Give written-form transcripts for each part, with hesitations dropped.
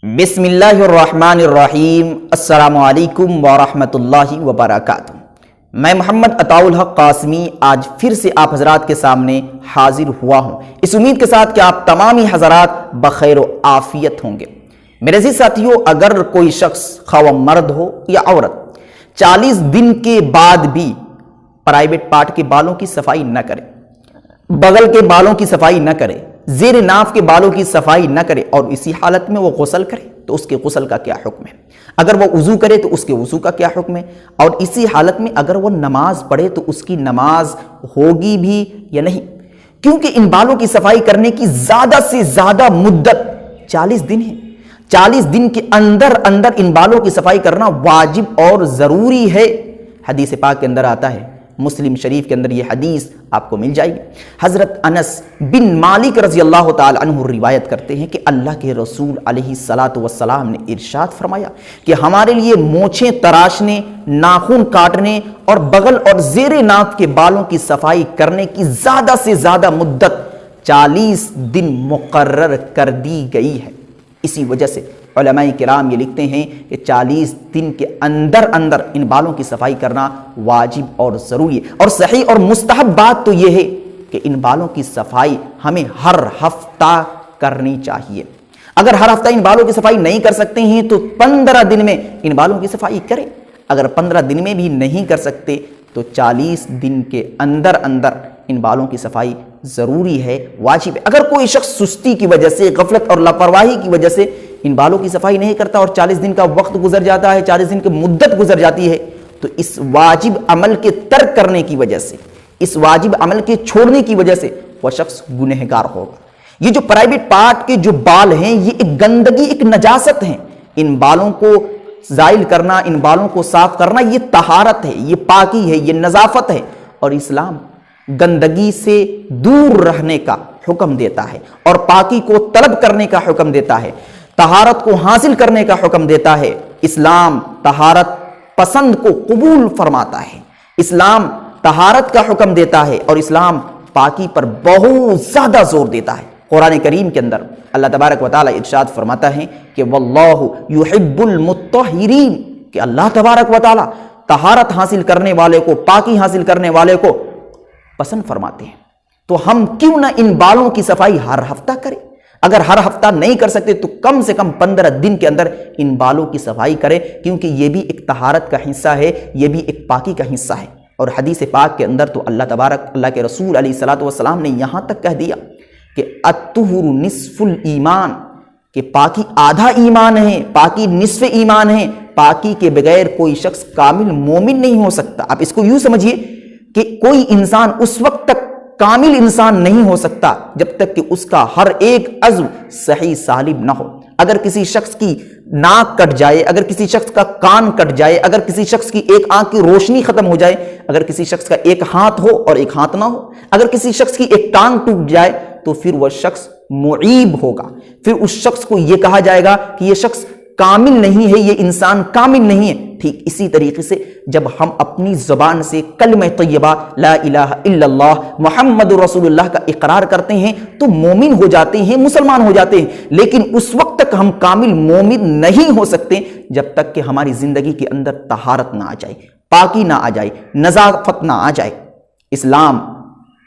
بسم اللہ الرحمن الرحیم۔ السلام علیکم ورحمۃ اللہ وبرکاتہ۔ میں محمد عطاء الحق قاسمی آج پھر سے آپ حضرات کے سامنے حاضر ہوا ہوں، اس امید کے ساتھ کہ آپ تمامی حضرات بخیر و عافیت ہوں گے۔ میرے عزیز ساتھیوں، اگر کوئی شخص خواہ مرد ہو یا عورت 40 دن کے بعد بھی پرائیویٹ پارٹ کے بالوں کی صفائی نہ کرے، بغل کے بالوں کی صفائی نہ کرے، زیر ناف کے بالوں کی صفائی نہ کرے اور اسی حالت میں وہ غسل کرے تو اس کے غسل کا کیا حکم ہے؟ اگر وہ وضو کرے تو اس کے وضو کا کیا حکم ہے؟ اور اسی حالت میں اگر وہ نماز پڑھے تو اس کی نماز ہوگی بھی یا نہیں؟ کیونکہ ان بالوں کی صفائی کرنے کی زیادہ سے زیادہ مدت 40 دن ہے۔ 40 دن کے اندر ان بالوں کی صفائی کرنا واجب اور ضروری ہے۔ حدیث پاک کے اندر آتا ہے، مسلم شریف کے اندر یہ حدیث آپ کو مل جائے گی۔ حضرت انس بن مالک رضی اللہ تعالی عنہ روایت کرتے ہیں کہ اللہ کے رسول علیہ الصلاۃ والسلام نے ارشاد فرمایا کہ ہمارے لیے مونچھیں تراشنے، ناخن کاٹنے اور بغل اور زیر ناف کے بالوں کی صفائی کرنے کی زیادہ سے زیادہ مدت 40 دن مقرر کر دی گئی ہے۔ اسی وجہ سے علماء کرام یہ لکھتے ہیں کہ 40 دن کے اندر ان بالوں کی صفائی کرنا واجب اور ضروری ہے۔ اور صحیح اور مستحب بات تو یہ ہے کہ ان بالوں کی صفائی ہمیں ہر ہفتہ کرنی چاہیے۔ اگر ہر ہفتہ ان بالوں کی صفائی نہیں کر سکتے ہیں تو 15 دن میں ان بالوں کی صفائی کریں۔ اگر 15 دن میں بھی نہیں کر سکتے تو 40 دن کے اندر ان بالوں کی صفائی ضروری ہے، واجب ہے۔ اگر کوئی شخص سستی کی وجہ سے، غفلت اور لاپرواہی کی وجہ سے ان بالوں کی صفائی نہیں کرتا اور 40 دن کا وقت گزر جاتا ہے، 40 دن کی مدت گزر جاتی ہے، تو اس واجب عمل کے ترک کرنے کی وجہ سے، اس واجب عمل کے چھوڑنے کی وجہ سے وہ شخص گنہگار ہوگا۔ یہ جو پرائیویٹ پارٹ کے جو بال ہیں، یہ ایک گندگی، ایک نجاست ہیں۔ ان بالوں کو زائل کرنا، ان بالوں کو صاف کرنا، یہ طہارت ہے، یہ پاکی ہے، یہ نظافت ہے۔ اور اسلام گندگی سے دور رہنے کا حکم دیتا ہے اور پاکی کو طلب کرنے کا حکم دیتا ہے، طہارت کو حاصل کرنے کا حکم دیتا ہے۔ اسلام طہارت پسند کو قبول فرماتا ہے، اسلام طہارت کا حکم دیتا ہے اور اسلام پاکی پر بہت زیادہ زور دیتا ہے۔ قرآن کریم کے اندر اللہ تبارک و تعالی ارشاد فرماتا ہے کہ واللہ یحب المطہرین، کہ اللہ تبارک و تعالی طہارت حاصل کرنے والے کو، پاکی حاصل کرنے والے کو پسند فرماتے ہیں۔ تو ہم کیوں نہ ان بالوں کی صفائی ہر ہفتہ کریں؟ اگر ہر ہفتہ نہیں کر سکتے تو کم سے کم 15 دن کے اندر ان بالوں کی صفائی کریں، کیونکہ یہ بھی ایک طہارت کا حصہ ہے، یہ بھی ایک پاکی کا حصہ ہے۔ اور حدیث پاک کے اندر تو اللہ کے رسول علیہ الصلوۃ والسلام نے یہاں تک کہہ دیا کہ الطہر نصف الایمان، کہ پاکی آدھا ایمان ہے، پاکی نصف ایمان ہے۔ پاکی کے بغیر کوئی شخص کامل مومن نہیں ہو سکتا۔ آپ اس کو یوں سمجھیے کہ کوئی انسان اس وقت تک کامل انسان نہیں ہو سکتا جب تک کہ اس کا ہر ایک عضو صحیح سالم نہ ہو۔ اگر کسی شخص کی ناک کٹ جائے، اگر کسی شخص کا کان کٹ جائے، اگر کسی شخص کی ایک آنکھ کی روشنی ختم ہو جائے، اگر کسی شخص کا ایک ہاتھ ہو اور ایک ہاتھ نہ ہو، اگر کسی شخص کی ایک ٹانگ ٹوٹ جائے تو پھر وہ شخص معیب ہوگا، پھر اس شخص کو یہ کہا جائے گا کہ یہ شخص کامل نہیں ہے، یہ انسان کامل نہیں ہے۔ ٹھیک اسی طریقے سے جب ہم اپنی زبان سے کلمہ طیبہ لا الہ الا اللہ محمد رسول اللہ کا اقرار کرتے ہیں تو مومن ہو جاتے ہیں، مسلمان ہو جاتے ہیں۔ لیکن اس وقت تک ہم کامل مومن نہیں ہو سکتے جب تک کہ ہماری زندگی کے اندر طہارت نہ آ جائے، پاکی نہ آ جائے، نظافت نہ آ جائے۔ اسلام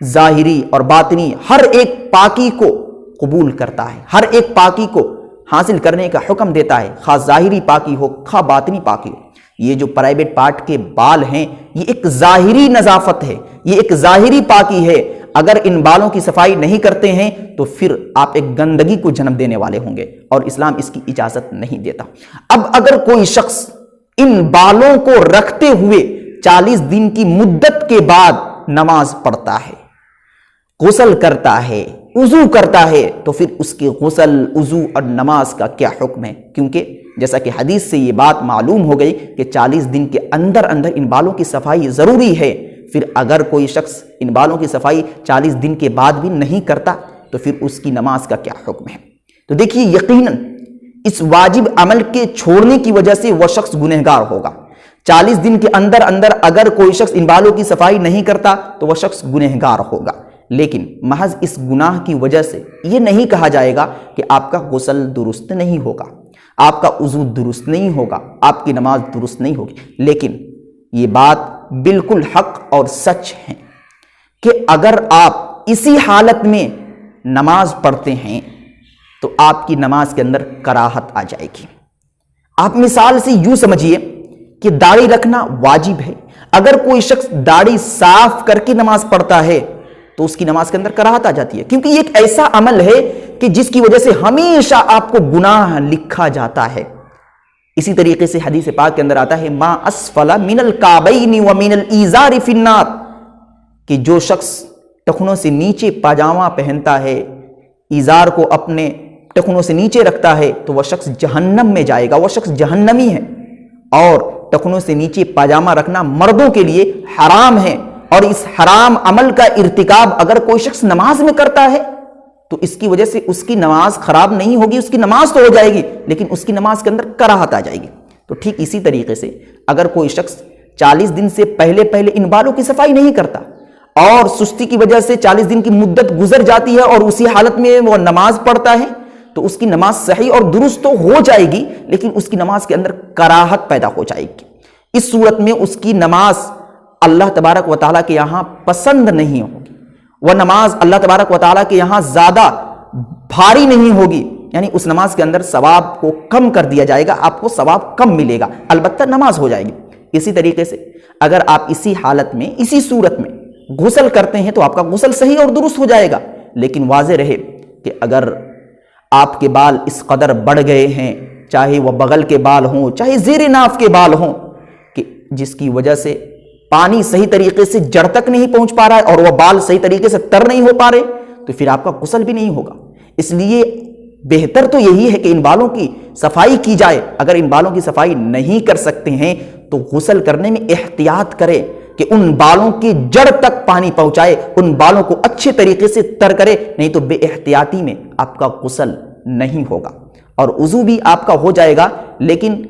ظاہری اور باطنی ہر ایک پاکی کو قبول کرتا ہے، ہر ایک پاکی کو حاصل کرنے کا حکم دیتا ہے، خواہ ظاہری پاکی ہو خواہ باطنی پاکی ہو۔ یہ جو پرائیویٹ پارٹ کے بال ہیں، یہ ایک ظاہری نظافت ہے، یہ ایک ظاہری پاکی ہے۔ اگر ان بالوں کی صفائی نہیں کرتے ہیں تو پھر آپ ایک گندگی کو جنم دینے والے ہوں گے اور اسلام اس کی اجازت نہیں دیتا۔ اب اگر کوئی شخص ان بالوں کو رکھتے ہوئے 40 دن کی مدت کے بعد نماز پڑھتا ہے، غسل کرتا ہے، وضو کرتا ہے، تو پھر اس کے غسل، وضو اور نماز کا کیا حکم ہے؟ کیونکہ جیسا کہ حدیث سے یہ بات معلوم ہو گئی کہ 40 دن کے اندر ان بالوں کی صفائی ضروری ہے۔ پھر اگر کوئی شخص ان بالوں کی صفائی 40 دن کے بعد بھی نہیں کرتا تو پھر اس کی نماز کا کیا حکم ہے؟ تو دیکھیے، یقیناً اس واجب عمل کے چھوڑنے کی وجہ سے وہ شخص گنہگار ہوگا۔ 40 دن کے اندر اگر کوئی شخص ان بالوں کی صفائی نہیں کرتا تو وہ شخص گنہگار ہوگا۔ لیکن محض اس گناہ کی وجہ سے یہ نہیں کہا جائے گا کہ آپ کا غسل درست نہیں ہوگا، آپ کا وضو درست نہیں ہوگا، آپ کی نماز درست نہیں ہوگی۔ لیکن یہ بات بالکل حق اور سچ ہے کہ اگر آپ اسی حالت میں نماز پڑھتے ہیں تو آپ کی نماز کے اندر کراہت آ جائے گی۔ آپ مثال سے یوں سمجھیے کہ داڑھی رکھنا واجب ہے، اگر کوئی شخص داڑھی صاف کر کے نماز پڑھتا ہے تو اس کی نماز کے اندر کراہت آ جاتی ہے، کیونکہ یہ ایک ایسا عمل ہے کہ جس کی وجہ سے ہمیشہ آپ کو گناہ لکھا جاتا ہے۔ اسی طریقے سے حدیث پاک کے اندر آتا ہے ما اسفل من الکعبین ومن الازار فی النار، کہ جو شخص ٹخنوں سے نیچے پاجامہ پہنتا ہے، ازار کو اپنے ٹخنوں سے نیچے رکھتا ہے تو وہ شخص جہنم میں جائے گا، وہ شخص جہنمی ہے۔ اور ٹخنوں سے نیچے پاجامہ رکھنا مردوں کے لیے حرام ہے، اور اس حرام عمل کا ارتکاب اگر کوئی شخص نماز میں کرتا ہے تو اس کی وجہ سے اس کی نماز خراب نہیں ہوگی، اس کی نماز تو ہو جائے گی لیکن اس کی نماز کے اندر کراہت آ جائے گی۔ تو ٹھیک اسی طریقے سے اگر کوئی شخص 40 دن سے پہلے ان بالوں کی صفائی نہیں کرتا اور سستی کی وجہ سے 40 دن کی مدت گزر جاتی ہے اور اسی حالت میں وہ نماز پڑھتا ہے تو اس کی نماز صحیح اور درست تو ہو جائے گی لیکن اس کی نماز کے اندر کراہت پیدا ہو جائے گی۔ اس صورت میں اس کی نماز اللہ تبارک و تعالیٰ کے یہاں پسند نہیں ہوگی، وہ نماز اللہ تبارک و تعالیٰ کے یہاں زیادہ بھاری نہیں ہوگی، یعنی اس نماز کے اندر ثواب کو کم کر دیا جائے گا، آپ کو ثواب کم ملے گا، البتہ نماز ہو جائے گی۔ اسی طریقے سے اگر آپ اسی حالت میں اسی صورت میں غسل کرتے ہیں تو آپ کا غسل صحیح اور درست ہو جائے گا، لیکن واضح رہے کہ اگر آپ کے بال اس قدر بڑھ گئے ہیں، چاہے وہ بغل کے بال ہوں چاہے زیر ناف کے بال ہوں، کہ جس کی وجہ سے پانی صحیح طریقے سے جڑ تک نہیں پہنچ پا رہا ہے اور وہ بال صحیح طریقے سے تر نہیں ہو پا رہے تو پھر آپ کا غسل بھی نہیں ہوگا۔ اس لیے بہتر تو یہی ہے کہ ان بالوں کی صفائی کی جائے۔ اگر ان بالوں کی صفائی نہیں کر سکتے ہیں تو غسل کرنے میں احتیاط کرے کہ ان بالوں کی جڑ تک پانی پہنچائے، ان بالوں کو اچھے طریقے سے تر کرے، نہیں تو بے احتیاطی میں آپ کا غسل نہیں ہوگا اور وضو بھی آپ کا ہو جائے گا لیکن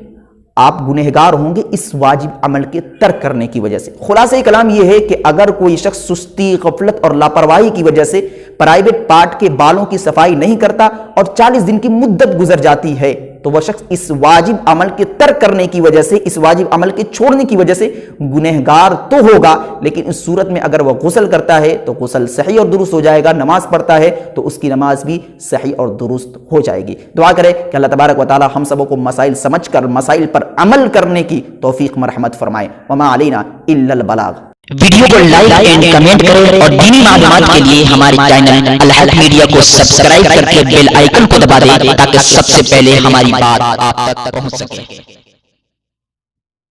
آپ گنہگار ہوں گے اس واجب عمل کے ترک کرنے کی وجہ سے۔ خلاصہ کلام یہ ہے کہ اگر کوئی شخص سستی، غفلت اور لاپرواہی کی وجہ سے پرائیویٹ پارٹ کے بالوں کی صفائی نہیں کرتا اور 40 دن کی مدت گزر جاتی ہے تو وہ شخص اس واجب عمل کے ترک کرنے کی وجہ سے، اس واجب عمل کے چھوڑنے کی وجہ سے گنہگار تو ہوگا، لیکن اس صورت میں اگر وہ غسل کرتا ہے تو غسل صحیح اور درست ہو جائے گا، نماز پڑھتا ہے تو اس کی نماز بھی صحیح اور درست ہو جائے گی۔ دعا کرے کہ اللہ تبارک و تعالی ہم سبوں کو مسائل سمجھ کر مسائل پر عمل کرنے کی توفیق مرحمت فرمائے۔ وما علینا الا البلاغ۔ ویڈیو کو لائک اینڈ کمنٹ کریں اور دینی معلومات کے لیے ہمارے چینل الحق میڈیا کو سبسکرائب کر کے بیل آئیکن کو دبا دیں تاکہ سب سے پہلے ہماری بات آپ تک پہنچ سکے۔